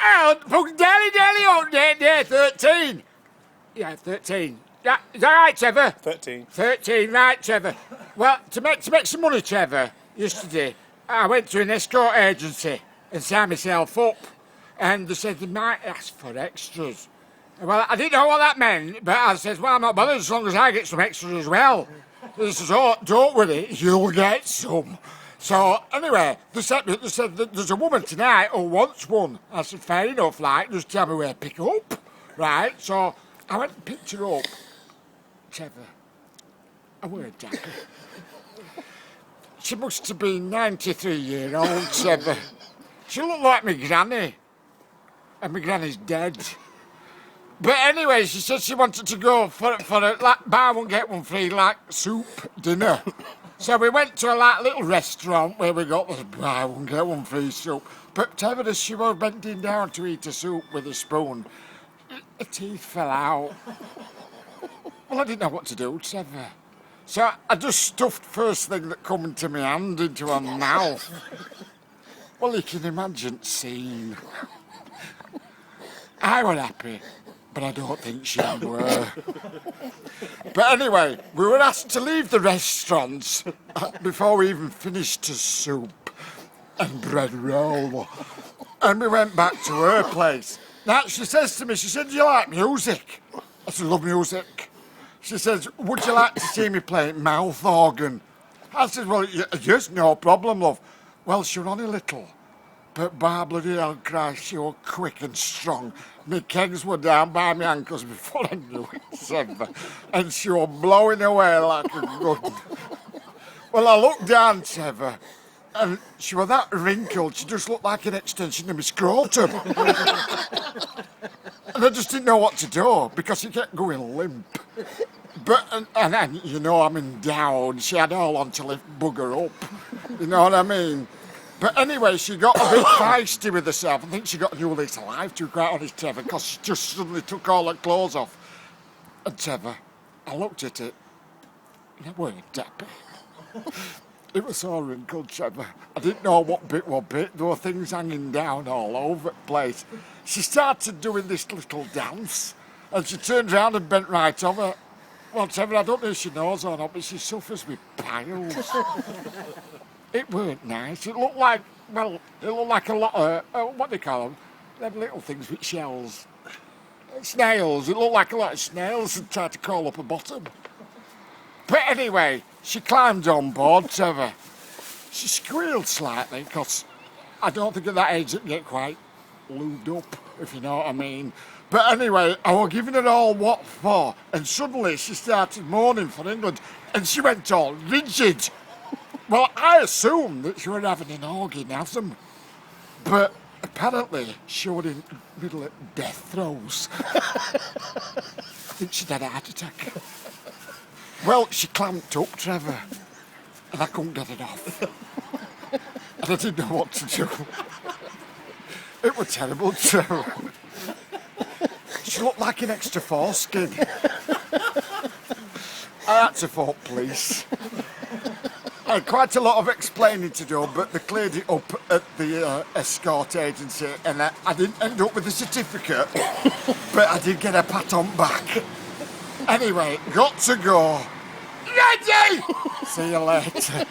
Oh, fucking Daily update, day 13. Yeah, 13. Yeah, is that right, Trevor? 13. 13, right, Trevor. Well, to make some money, Trevor, yesterday, I went to an escort agency and signed myself up. And they said they might ask for extras. Well, I didn't know what that meant, but I said, well, I'm not bothered as long as I get some extras as well. They said, oh, don't worry, you'll get some. So, anyway, they said that there's a woman tonight who wants one. I said, fair enough, like, just tell me where to pick up. Right, so I went and picked her up. Trevor, I weren't happy. She must have been 93-year-old, Trevor. She looked like my granny. And my granny's dead. But anyway, she said she wanted to go for a like, buy one, get one free, like, soup dinner. So we went to a like, little restaurant where we got the buy one, get one free soup. But Trevor, as she was bending down to eat a soup with a spoon, her teeth fell out. Well, I didn't know what to do, Trevor. So I just stuffed first thing that come into my hand into her mouth. Well, you can imagine the scene. I were happy, but I don't think she were. But anyway, we were asked to leave the restaurants before we even finished the soup and bread roll. And we went back to her place. Now, she says to me, she said, do you like music? I said, love music. She says, would you like to see me play mouth organ? I said, well, yes, no problem, love. Well, she was only little. But by bloody hell Christ, she was quick and strong. My kegs were down by my ankles before I knew it, Trevor. And she was blowing away like a good. Well, I looked down, Trevor, and she was that wrinkled, she just looked like an extension of my scrotum. And I just didn't know what to do, because she kept going limp. But, and you know, I'm endowed. She had all on to lift bugger up. You know what I mean? But anyway, she got a bit feisty with herself. I think she got a new lease of life, to be quite honest, Trevor, because she just suddenly took all her clothes off. And Trevor, I looked at it, and I weren't happy. It was so wrinkled, Trevor. I didn't know what bit was bit. There were things hanging down all over the place. She started doing this little dance, and she turned round and bent right over. Well, Trevor, I don't know if she knows or not, but she suffers with piles. It weren't nice. It looked like, well, it looked like a lot of, what do they call them? Them little things with shells. Snails. It looked like a lot of snails and tried to crawl up her bottom. But anyway, she climbed on board, Trevor. She squealed slightly, because I don't think at that age it get quite lubed up, if you know what I mean. But anyway, I was giving her all what for, and suddenly she started mourning for England, and she went all rigid. Well, I assumed that she were having an orgasm, but apparently she was in the middle of death throes. I think she'd had a heart attack. Well, she clamped up, Trevor, and I couldn't get it off. And I didn't know what to do. It was terrible, Trevor. She looked like an extra foreskin. I had to phone police. I had quite a lot of explaining to do, but they cleared it up at the escort agency, and I didn't end up with a certificate, but I did get a pat on back. Anyway, got to go. Ready! See you later.